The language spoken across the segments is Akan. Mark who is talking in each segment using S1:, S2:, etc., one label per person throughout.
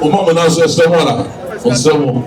S1: Uma homenagem a esta hora. Função.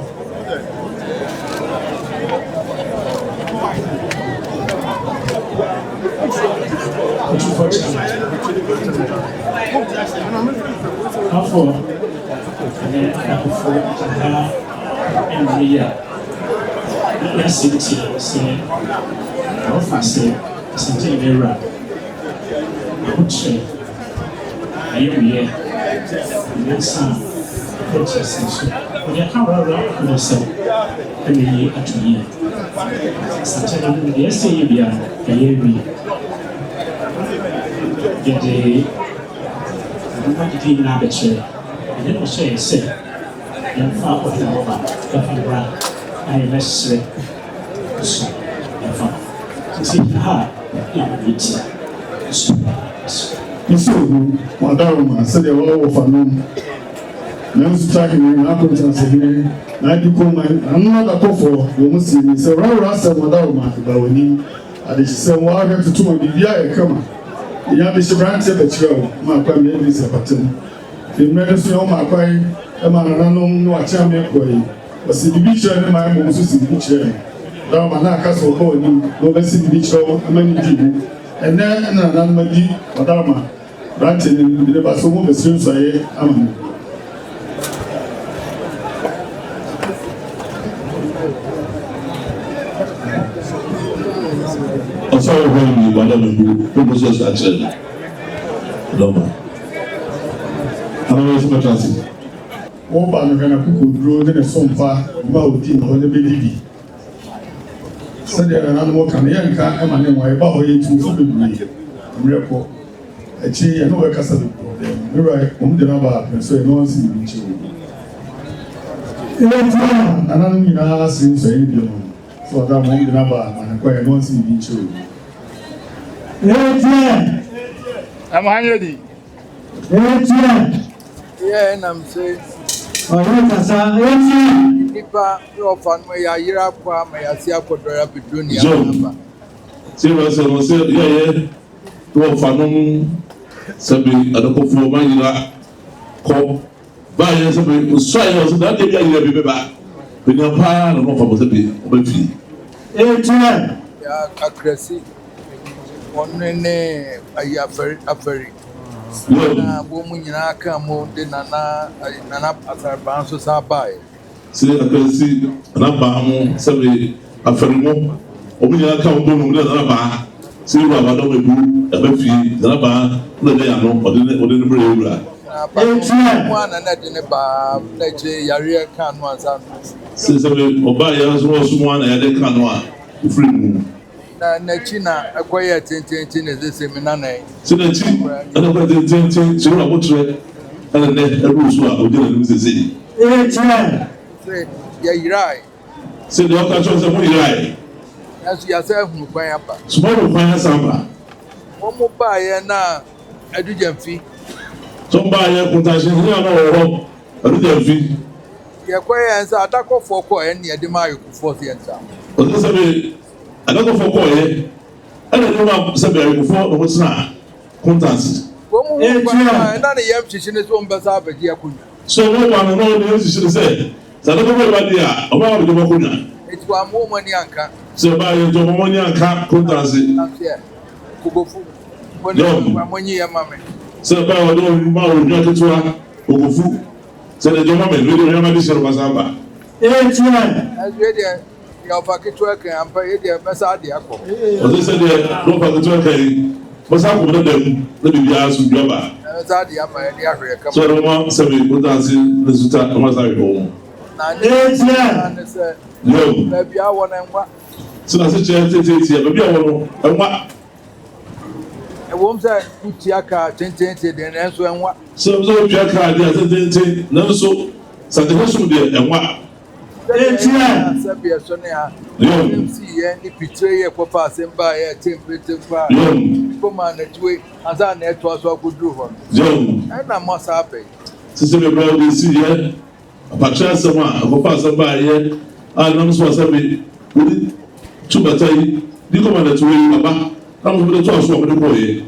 S2: Madam, said they were all for no. Now, talking about Asantehene, I do call my another for you must see me. So, Rasta, Madam, about him. I just said, well, I have to do a come. The young Bishop Rancher, the child, my family is a pattern. The medicine on my pie, a man and unknown, no champion way. But see the beach and my Moses in the beach. Now, my castle going, no less in the beach, a many people. And then another Madama. Ranting in the bathroom, the streams I am.
S1: I'm sorry when you Madam Proposals actually. Loma. I'm always my transit.
S2: One part of a cook road in a swamp about in the baby. So there are animal can yank and my about it to be. Actually, I know a castle. Right, the number, so no one's in the beach. And I'm in our since I didn't. So that won't the number, and quite no one's in the beach. I'm ready.
S3: Yeah, and I'm saying, Nipa, your fan, my Iraqua, my Asia Quadra, Petunia.
S1: Seriously, yeah, to Fanon. Sabi adoko for manila ko ba yan sabi usai was that day ya be ba penya pa no fa sabi obefi
S3: ya akresi onene aferi na bo mu nyina aka mo de nana asarban so sabai
S1: se akresi na ba mo sabi aferi mo obu nyina aka mo no de na ba se ru abado mebu abefi na ba no dey ano odene brewura
S3: one na de ne ba na je yare kan no ansa
S1: se oba ya so sumo na ya de kan no a free mu
S3: na china akoya tenten ne ze semina na
S1: se na chi ana kwa tenten se ru abotre ana ne eru so a odene no se se
S3: ya yirai
S1: se de oka cho se mo yirai
S3: as ya se hu kwan apa
S1: so mo kwan asamba
S3: o mo ba ye na adujamfi
S1: so ba ye kuntashin ni ana wo adujamfi
S3: ye kwaya nsa adakofo ko e ne de ma ayokufo se nsa
S1: o se be adakofo ko ye ana de ma se be ayokufo o sna kuntas
S3: o mo ba na ne yam chichi ne so mbasa abaji akunya
S1: so mo ba no ne chichi se sa adakofo ba dia o ba de mo kunya
S3: etu amu mo ni anka
S1: So by your Jomania can't put us in. So by your Mao, Yakitua, Ogufu. So the Jomaman, we don't have additional Masamba.
S3: As ready, your packet work and pay the Massadia.
S1: As I said, no packet work. What's happened to them? Let me be asked with Jabba. So the one said, we put us in the Suta, Masai home.
S3: Maybe I want and what?
S1: So that's a chance to take here, maybe I want and what?
S3: A woman said, Utiaka, 10 then answer and what?
S1: So, Jacka, the never so, such a person there and what?
S3: Sabia Sonia, see any betrayal for passing by a temperature fire. Command at way as I net was what could do one. And I must happy.
S1: Sister, we see here. Pacha sama akopasa ba ye anam so asabe wodi tubatai di komanda tuwe aba am so to aso omo ko ye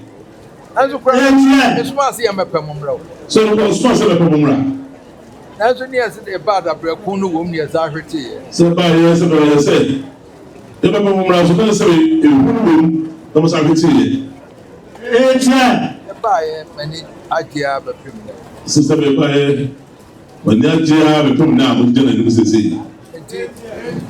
S3: azu kwa eso ma se amepem mra
S1: so no so se amepem mra
S3: azu ni ase de bad abrekun no wom ni asa hwete ye
S1: so ba ye se ba ye se e ba pem mra so kan se e hunu wom no sa hwete ye
S3: e ba ye mani agia ba pem
S1: sister be ba ye when ya jia be pem na mo jena ni sese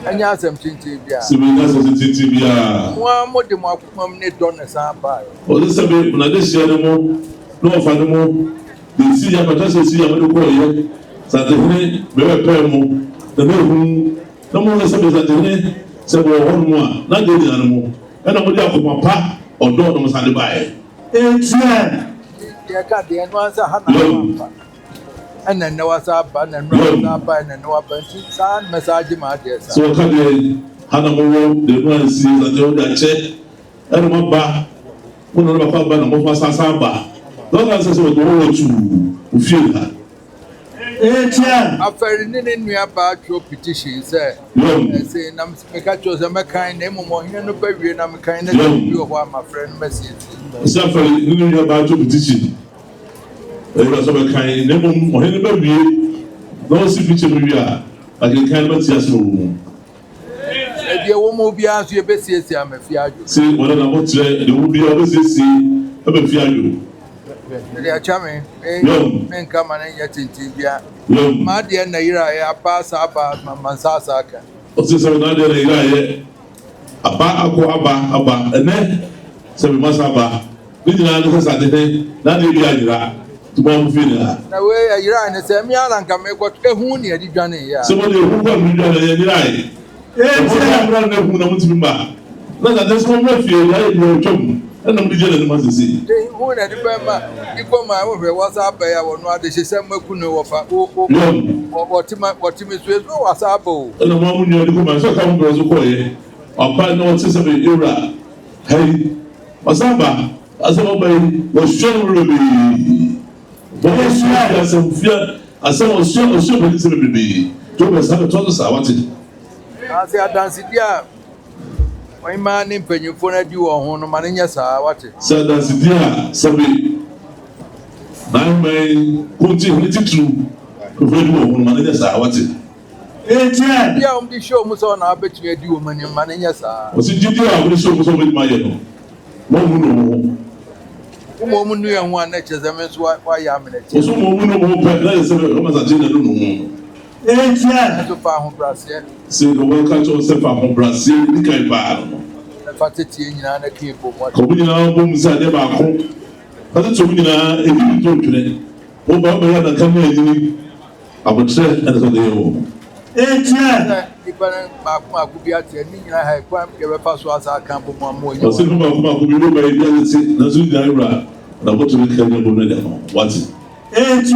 S3: anya asem tinti bia
S1: se me na so tinti bia
S3: mo mode mo akomam ne don na sa ba
S1: o de se be na de hia ne mo no fa ne mo de si ya pata se si ya mo ko ye Asantehene be be pe mo na me hu na mo se be Asantehene se bo ho mo a na de ni mo e na mo de akoma pa odo no mo sa de bae
S3: ya ka de no ansa ha na and then no was up and then up and no up and san message ma de
S1: so ka de hana mo de no ansi na de o da che e mo ba mo no ba ba na mo fa sa ba do na se so do o tu o fie ha
S3: after any new ba petition say say na me ka cho say me kan na mo hia no ba wie na me kan na bi o ho my friend message
S1: so after new ba petition e ba so be kan na mo hia no ba wie no si bi che mo wie a like kan ba ti aso mo
S3: e die wo mo bia so e be siesie am fi ajo
S1: see wala na mo tre de wo bia be siesie e be fi ajo
S3: ya chame men kama na ya tintin bia ma de na yira ya pass aba mansasa ka
S1: o se so na de na yira ye aba aba ene se be masaba ni na no sa de na de bia yira to mo fi na
S3: we ya yira ne se mi ala nka me got ehu ne adi dwane ya
S1: se mo de hu ko mi dwane ya yira ye se na na hu na mo ti mba na da so mo fi ya ye no twom na mo de jere ma se
S3: hu na di ba ma iko ma wo hwe WhatsApp ya wo no ade se maku no wo fa wo ti mi so eso WhatsApp o
S1: na mo mu nyo di ko ma so ka mo so ko ye opa na o ti se be ira hey masamba asema ba wo shon rubi bo so ya se fia asema o so be se be to be sa to sa wati
S3: asi adansi dia wọ́n máa ní mpanyinfo náà di wọ́n ho no ma ní nyẹ saa wate.
S1: sẹ dansi di a sẹbi náà mẹ́rin kúntì ní títúrú kò fẹ́ di wọ́n ho no ma ní nyẹ saa wate.
S3: bí a wọ́n di show mu sọ ọ́ náà abẹ́tumi edi wọ́n ni ma ní nyẹ saa.
S1: o si jíjí a wọ́n di show mu sọ wọ́n di ma yẹ no wọ́n mu nù wọ́n.
S3: wọ́n mu nù yẹn ho a n'ẹ̀kyẹ̀ sẹ́mi nso wá yẹ amina kyẹ̀.
S1: o sọ wọ́n mu nù wọ́n pẹ́ náà yẹ sẹ́mi ọmọ Asantehene nù nù wọ́n.
S3: ẹ̀sọ́ fa ahobrasiẹ.
S1: sẹ wọ́n ká tó sẹ fa ahobrasiẹ ní ká ibà nù.
S3: ẹ̀fà tètè nyinaa ní kí n bò mọ́.
S1: kò nyinaa bó mu sẹ adé baako pàtó tó mu nyinaa èyí ní tó ntwene wọ́n bá ọmọ yẹn nàka mọ́ ẹ̀yìn abotire ẹ̀dá tó dé yẹ wọ́n.
S3: nípa ní màkú bí a tiẹ̀ ní nyinaa ha ẹ̀kọ́ yẹ bẹ́ fa so asa kan bò mọ́ àmọ́ òyìnbó.
S1: ọ̀sẹ̀ fún màkú bí ló bá yẹ bí a ti na so nyinaa yẹ wura na bó tó ní kẹ́ ẹ̀ bó ní ẹ̀ wáti.
S3: ẹ̀dí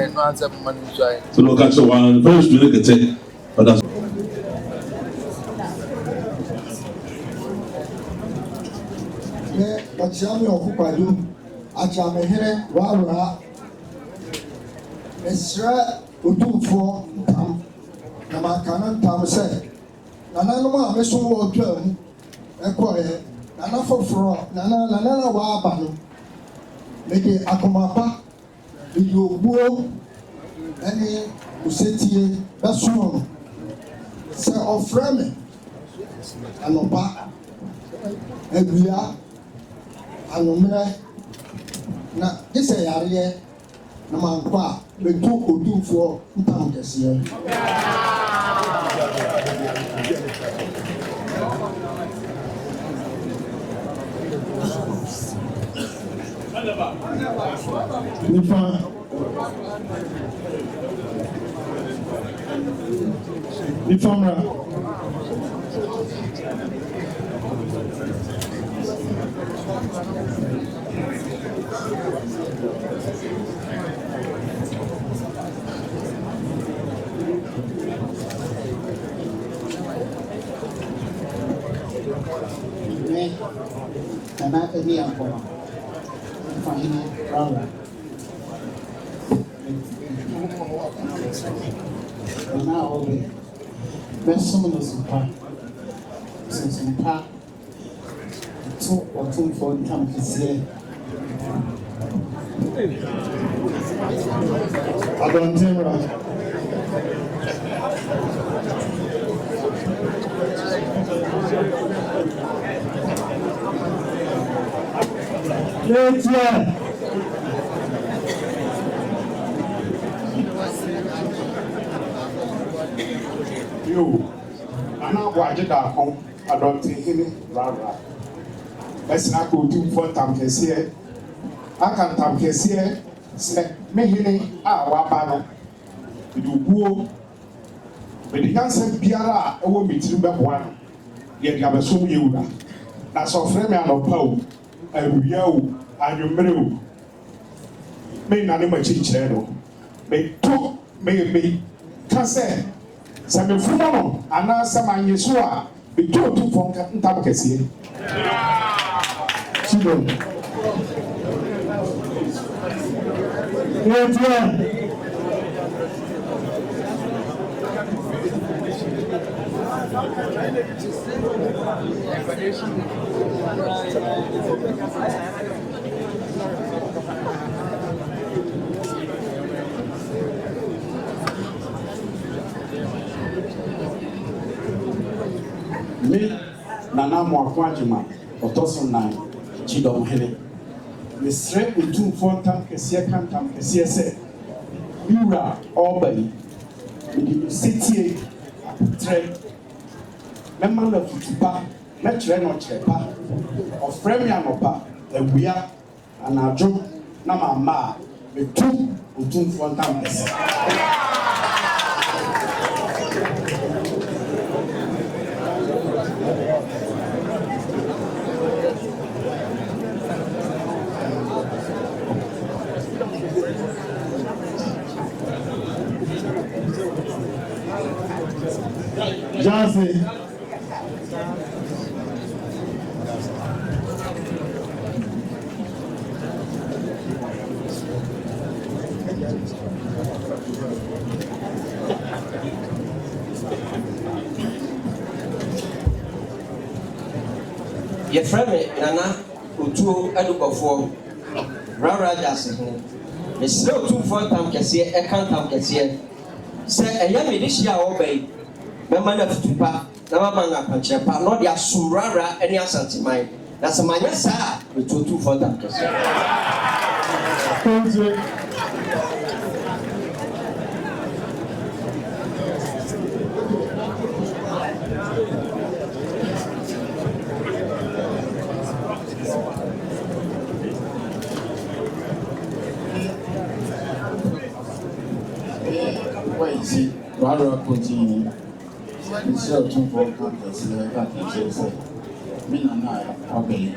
S3: ẹ̀nu ansẹ́ mọ́ ní nsọ́ yẹn.
S1: sọ lọ́ọ́ ká kyerẹ́ wọn fẹ́ẹ́ sùn ní kẹtẹ́ ọ̀dà.
S4: Ọ̀kyerẹ́mi ọ̀kúkwàdú Asantehene Woraworahene ẹ̀srẹ́ òtúnfọ́ ntam na màkà no ntam sẹ́ nananom a mẹ́sọ́ wọ ọdún ẹ̀mú ẹ̀kọ́ ẹ̀ nana foforọ nana na wàába no mẹ́de akọ̀mọ̀pá mẹ́de ògbúo ẹni òsètìẹ bẹ́sùn no sẹ́ ọ̀frẹ́ mi Anopa, Ebia, Anomre, na this a area, na Manqua, the 2 or 2 for Utam this year.
S5: Nana any uncle. Fahine Rara. Now all the best someone is in park. Since in park, 2 or 2 for time to see.
S2: Asantehene.
S6: Yo, ana waje da ko Asantehene rara. Esa ko tu for tam kese. Aka tam kese se mehene a wa ba no. Duguo. Me di kanse biara a ewo mitiri beboa no. Ye dia beso ye wura. Na so frɛ me anopa o. Awia o, anwumere o. Me na ne ma chichire no. Me to me kase se me fuma no ana se manye so a me to fon ka ntam kese.
S2: Children.
S6: Me nana mo akwanjuma otoso nan chidom hele me sre otum fon tam kese kan tam kese se yura obani me di setie tre memma na futupa na kire no chepa ofrɛ me anopa awia anadwo na mama me tu otum fon tam kese
S2: Jansi.
S7: Your friend Nana Utu Edukofo Rara Asantehene. The slow 2 for time can see a can't come can see. Say a young ministry obey. Mamma of Tupa, Namanga Panchepa, not their Surara any Asantehene. That's a manasa with 2 for time can see.
S5: See, rather continue. Instead of 2 for contest, I can't me and I obey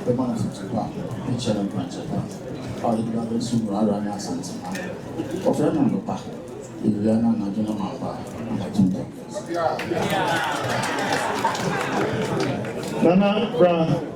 S5: the man to park, picture and punch it up. All the brothers who rather than Asantehene. Of them on the park, if we are not doing a map, and I think
S2: Nana Brown.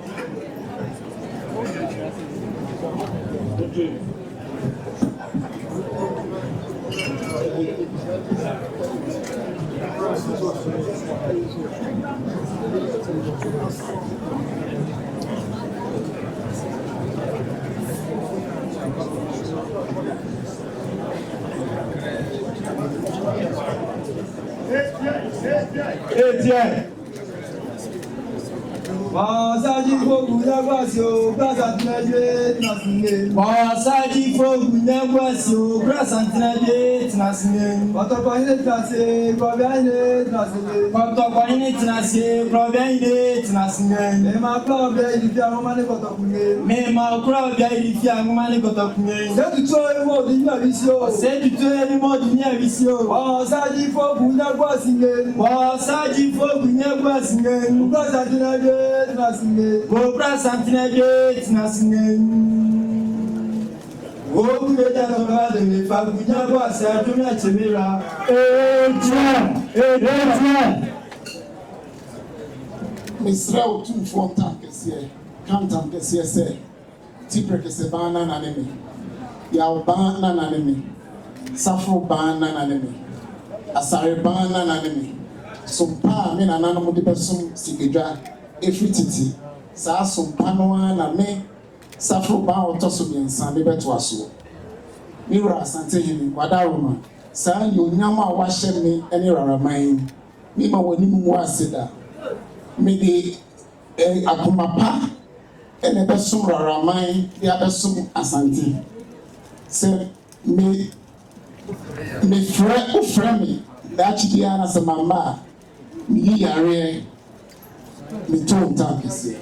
S8: fogu nyagwasio brasa tinaje tinasine. Wasaji fogu nyagwasio brasa tinaje tinasine. Otokwane tinase probiane tinasine. Otokwane tinase probiane tinasine. Mema klobia ilifia ngomane kotokune. Mema klobia ilifia ngomane kotokune. Setuto emo dinya visio. Setuto emo dinya visio. Wasaji fogu nyagwasine. Wasaji fogu nyagwasine. Brasa tinaje tinasine. Brasa tinaje tinasine. Ogu meja no de me fa gunya bo ase adumi achemira.
S6: Misra otumfo ntam kese kantam kese se tipre kese bana na nemi ya bana na nemi safo bana na nemi asare bana na nemi sumpa me na nanu de besum sigedwa efititi sa sumpa no na me safo ba otoso biensa me beto aso mi wura Asantehene wadaroma sa ni onyama wa hye me ene raraman mi ma wani mu aseda me de akomapa ene besum raraman de abesum Asante se me frɛ me da chidia na se mama mi yare mi ton ta kese